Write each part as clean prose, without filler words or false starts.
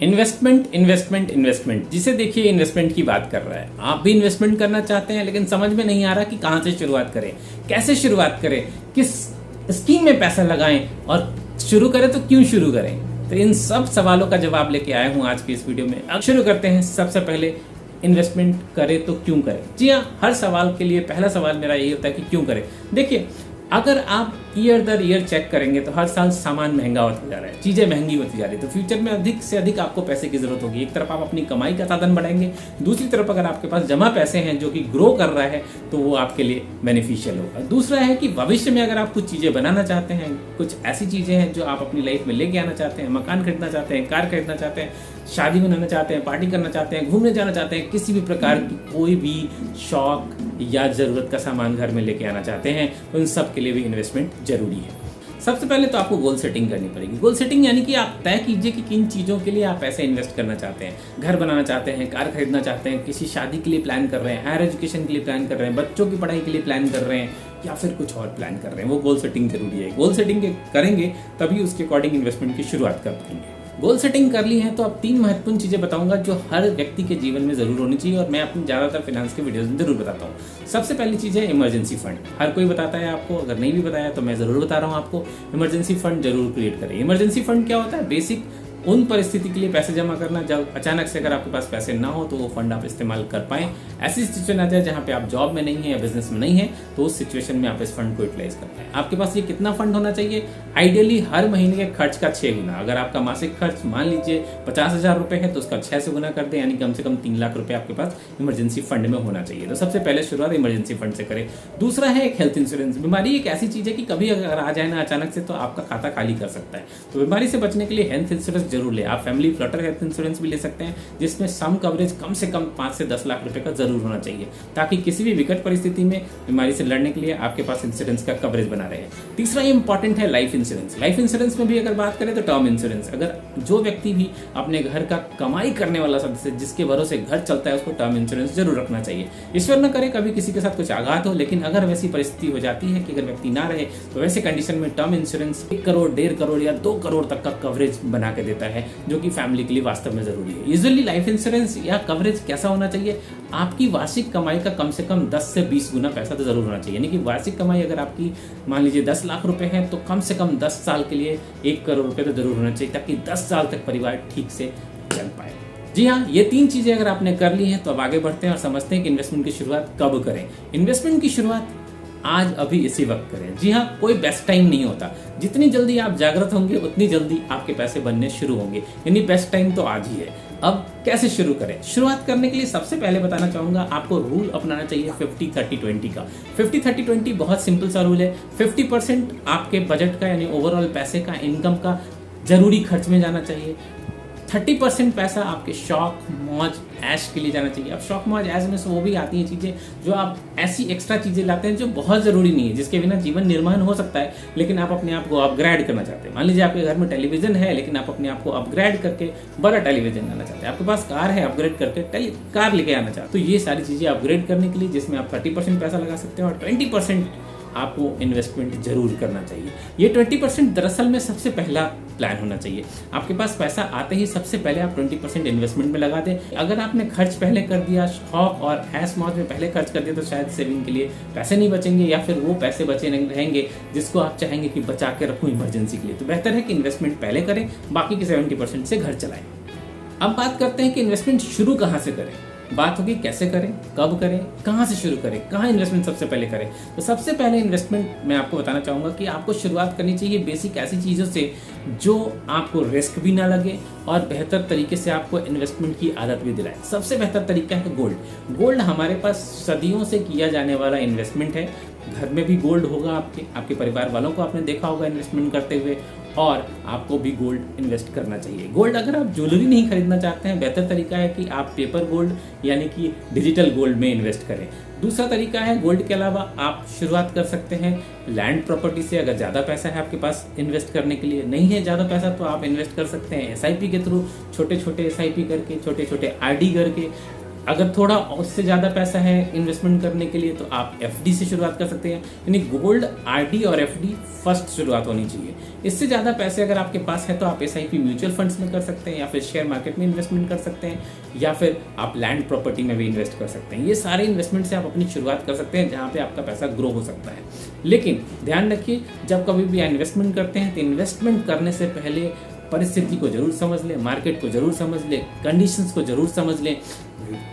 Investment investment investment, जिसे देखिए investment की बात कर रहा है। आप भी इन्वेस्टमेंट करना चाहते हैं लेकिन समझ में नहीं आ रहा कि कहाँ से शुरुआत करें, कैसे शुरुआत करें, किस स्कीम में पैसा लगाएं और शुरू करें तो क्यों शुरू करें। तो इन सब सवालों का जवाब लेके आया हूँ आज की इस वीडियो में। अब शुरू करते हैं। सबसे पहले इन्वेस्टमेंट करें तो क्यों करें। जी हाँ, हर सवाल के लिए पहला सवाल मेरा यही होता है कि क्यों करें। देखिए, अगर आप ईयर दर ईयर चेक करेंगे तो हर साल सामान महंगा होता जा रहा है, चीज़ें महंगी होती जा रही है, तो फ्यूचर में अधिक से अधिक आपको पैसे की जरूरत होगी। एक तरफ आप अपनी कमाई का साधन बढ़ाएंगे, दूसरी तरफ अगर आपके पास जमा पैसे हैं जो कि ग्रो कर रहा है तो वो आपके लिए बेनिफिशियल होगा। दूसरा है कि भविष्य में अगर आप कुछ चीज़ें बनाना चाहते हैं, कुछ ऐसी चीज़ें हैं जो आप अपनी लाइफ में लेके आना चाहते हैं, मकान खरीदना चाहते हैं, कार खरीदना चाहते हैं, शादी मनाना चाहते हैं, पार्टी करना चाहते हैं, घूमने जाना चाहते हैं, किसी भी प्रकार की कोई भी शौक या ज़रूरत का सामान घर में लेके आना चाहते हैं, तो उन सब के लिए भी इन्वेस्टमेंट जरूरी है। सबसे पहले तो आपको गोल सेटिंग करनी पड़ेगी। गोल सेटिंग यानी कि आप तय कीजिए कि किन चीज़ों के लिए आप पैसे इन्वेस्ट करना चाहते हैं। घर बनाना चाहते हैं, कार खरीदना चाहते हैं, किसी शादी के लिए प्लान कर रहे हैं, हायर एजुकेशन के लिए प्लान कर रहे हैं, बच्चों की पढ़ाई के लिए प्लान कर रहे हैं, या फिर कुछ और प्लान कर रहे हैं। वो गोल सेटिंग जरूरी है। गोल सेटिंग करेंगे तभी उसके अकॉर्डिंग इन्वेस्टमेंट की शुरुआत कर पाएंगे। गोल सेटिंग कर ली है तो अब 3 महत्वपूर्ण चीज़ें बताऊंगा जो हर व्यक्ति के जीवन में जरूर होनी चाहिए, और मैं अपनी ज़्यादातर फाइनेंस के वीडियोस में जरूर बताता हूँ। सबसे पहली चीज़ है इमरजेंसी फंड। हर कोई बताता है आपको, अगर नहीं भी बताया तो मैं ज़रूर बता रहा हूँ आपको। इमरजेंसी फंड जरूर क्रिएट करें। इमरजेंसी फंड क्या होता है? बेसिक उन परिस्थिति के लिए पैसे जमा करना जब अचानक से अगर आपके पास पैसे ना हो तो वो फंड आप इस्तेमाल कर पाएं। ऐसी सिचुएशन आ जाए जहाँ पे आप जॉब में नहीं है या बिजनेस में नहीं है, तो उस सिचुएशन में आप इस फंड को यूटिलाइज कर पाएं। आपके पास ये कितना फंड होना चाहिए? आइडियली हर महीने के खर्च का 6 गुना। अगर आपका मासिक खर्च मान लीजिए 50,000 रुपये है तो उसका 6 से गुना कर दें, यानी कम से कम 3 लाख रुपये आपके पास इमरजेंसी फंड में होना चाहिए। तो सबसे पहले शुरुआत इमरजेंसी फंड से करें। दूसरा है एक हेल्थ इंश्योरेंस। बीमारी एक ऐसी चीज़ है कि कभी अगर आ जाए ना अचानक से तो आपका खाता खाली कर सकता है, तो बीमारी से बचने के लिए हेल्थ इंश्योरेंस जरूर ले। आप फैमिली फ्लटर हेल्थ इंश्योरेंस भी ले सकते हैं, जिसमें सम कवरेज कम से कम 5 से 10 लाख रुपए का जरूर होना चाहिए, ताकि किसी भी विकट परिस्थिति में बीमारी से लड़ने के लिए आपके पास इंश्योरेंस का कवरेज बना रहे। तीसरा इंपॉर्टेंट है लाइफ इंश्योरेंस। लाइफ इंश्योरेंस में भी अगर बात करें तो टर्म इंश्योरेंस। अगर जो व्यक्ति भी अपने घर का कमाई करने वाला सदस्य जिसके भरोसे घर चलता है उसको टर्म इंश्योरेंस जरूर रखना चाहिए। ईश्वर न करे कभी किसी के साथ कुछ आघात हो, लेकिन अगर वैसी परिस्थिति हो जाती है कि अगर व्यक्ति ना रहे तो वैसे कंडीशन में टर्म इंश्योरेंस 1 करोड़, 1.5 करोड़ या 2 करोड़ तक का कवरेज बना के देता है, जो कि फैमिली के लिए वास्तव में जरूरी है। यूजुअली लाइफ इंश्योरेंस या कवरेज कैसा होना चाहिए? आपकी वार्षिक कमाई का कम से कम 10 से 20 गुना पैसा तो जरूर होना चाहिए। यानी कि वार्षिक कमाई अगर आपकी मान लीजिए 10 लाख रुपए है तो कम से कम 10 साल के लिए 1 करोड़ रुपए तो जरूर होना चाहिए, ताकि 10 साल तक परिवार ठीक से चल पाए। जी हाँ, ये 3 चीजें अगर आपने कर ली हैं तो अब आगे बढ़ते हैं और समझते हैं कि इन्वेस्टमेंट की शुरुआत कब करें। इन्वेस्टमेंट की शुरुआत आज अभी इसी वक्त करें। जी हाँ, कोई बेस्ट टाइम नहीं होता। जितनी जल्दी आप जागृत होंगे उतनी जल्दी आपके पैसे बनने शुरू होंगे, यानी बेस्ट टाइम तो आज ही है। अब कैसे शुरू करें? शुरुआत करने के लिए सबसे पहले बताना चाहूंगा आपको रूल अपनाना चाहिए 50-30-20 का। 50-30-20 बहुत सिंपल सा रूल है। 50% आपके बजट का यानी ओवरऑल पैसे का, इनकम का जरूरी खर्च में जाना चाहिए। 30% पैसा आपके शौक, मौज, ऐश के लिए जाना चाहिए। अब शौक, मौज, ऐश में से वो भी आती हैं चीज़ें जो आप ऐसी एक्स्ट्रा चीज़ें लाते हैं जो बहुत ज़रूरी नहीं है, जिसके बिना जीवन निर्माण हो सकता है, लेकिन आप अपने आप को अपग्रेड करना चाहते हैं। मान लीजिए आपके घर में टेलीविजन है, लेकिन आप अपने आप को अपग्रेड करके बड़ा टेलीविजन लाना चाहते हैं। आपके पास कार है, अपग्रेड करके कार लेके आना चाहते हैं। तो ये सारी चीज़ें अपग्रेड करने के लिए जिसमें आप 30% पैसा लगा सकते हैं और 20% आपको इन्वेस्टमेंट जरूर करना चाहिए। ये 20% दरअसल में सबसे पहला प्लान होना चाहिए। आपके पास पैसा आते ही सबसे पहले आप 20% इन्वेस्टमेंट में लगा दें। अगर आपने खर्च पहले कर दिया, शौक और ऐश मौज में पहले खर्च कर दिया, तो शायद सेविंग के लिए पैसे नहीं बचेंगे, या फिर वो पैसे बचे नहीं रहेंगे जिसको आप चाहेंगे कि बचा के रखूं इमरजेंसी के लिए। तो बेहतर है कि इन्वेस्टमेंट पहले करें, बाकी के 70% से घर चलाएं। अब बात करते हैं कि इन्वेस्टमेंट शुरू कहाँ से करें। बात होगी कैसे करें, कब करें, कहाँ से शुरू करें, कहाँ इन्वेस्टमेंट सबसे पहले करें। तो सबसे पहले इन्वेस्टमेंट मैं आपको बताना चाहूँगा कि आपको शुरुआत करनी चाहिए बेसिक ऐसी चीज़ों से जो आपको रिस्क भी ना लगे और बेहतर तरीके से आपको इन्वेस्टमेंट की आदत भी दिलाए। सबसे बेहतर तरीका है गोल्ड। गोल्ड हमारे पास सदियों से किया जाने वाला इन्वेस्टमेंट है। घर में भी गोल्ड होगा, आपके परिवार वालों को आपने देखा होगा इन्वेस्टमेंट करते हुए, और आपको भी गोल्ड इन्वेस्ट करना चाहिए। गोल्ड अगर आप ज्वेलरी नहीं खरीदना चाहते हैं, बेहतर तरीका है कि आप पेपर गोल्ड यानी कि डिजिटल गोल्ड में इन्वेस्ट करें। दूसरा तरीका है, गोल्ड के अलावा आप शुरुआत कर सकते हैं लैंड प्रॉपर्टी से। अगर ज़्यादा पैसा है आपके पास इन्वेस्ट करने के लिए, नहीं है ज़्यादा पैसा, तो आप इन्वेस्ट कर सकते हैं SIP के थ्रू, छोटे छोटे SIP करके, छोटे छोटे RD करके। अगर थोड़ा उससे ज़्यादा पैसा है इन्वेस्टमेंट करने के लिए तो आप एफडी से शुरुआत कर सकते हैं। यानी गोल्ड, आरडी और एफडी फर्स्ट शुरुआत होनी चाहिए। इससे ज़्यादा पैसे अगर आपके पास है तो आप एसआईपी म्यूचुअल फंड्स में कर सकते हैं, या फिर शेयर मार्केट में इन्वेस्टमेंट कर सकते हैं, या फिर आप लैंड प्रॉपर्टी में भी इन्वेस्ट कर सकते हैं। ये सारे इन्वेस्टमेंट से आप अपनी शुरुआत कर सकते हैं जहाँ पे आपका पैसा ग्रो हो सकता है। लेकिन ध्यान रखिए, जब कभी भी इन्वेस्टमेंट करते हैं तो इन्वेस्टमेंट करने से पहले परिस्थिति को जरूर समझ लें, मार्केट को जरूर समझ लें, कंडीशंस को जरूर समझ लें,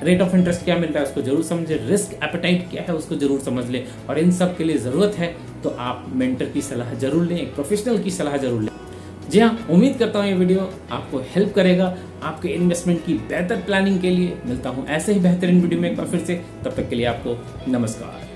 रेट ऑफ इंटरेस्ट क्या मिल रहा है उसको जरूर समझें, रिस्क एपेटाइट क्या है उसको जरूर समझ लें। और इन सब के लिए ज़रूरत है तो आप मेंटर की सलाह जरूर लें, एक प्रोफेशनल की सलाह जरूर लें। जी हाँ, उम्मीद करता हूँ ये वीडियो आपको हेल्प करेगा आपके इन्वेस्टमेंट की बेहतर प्लानिंग के लिए। मिलता हूँ ऐसे ही बेहतरीन वीडियो में एक बार फिर से, तब तक के लिए आपको नमस्कार।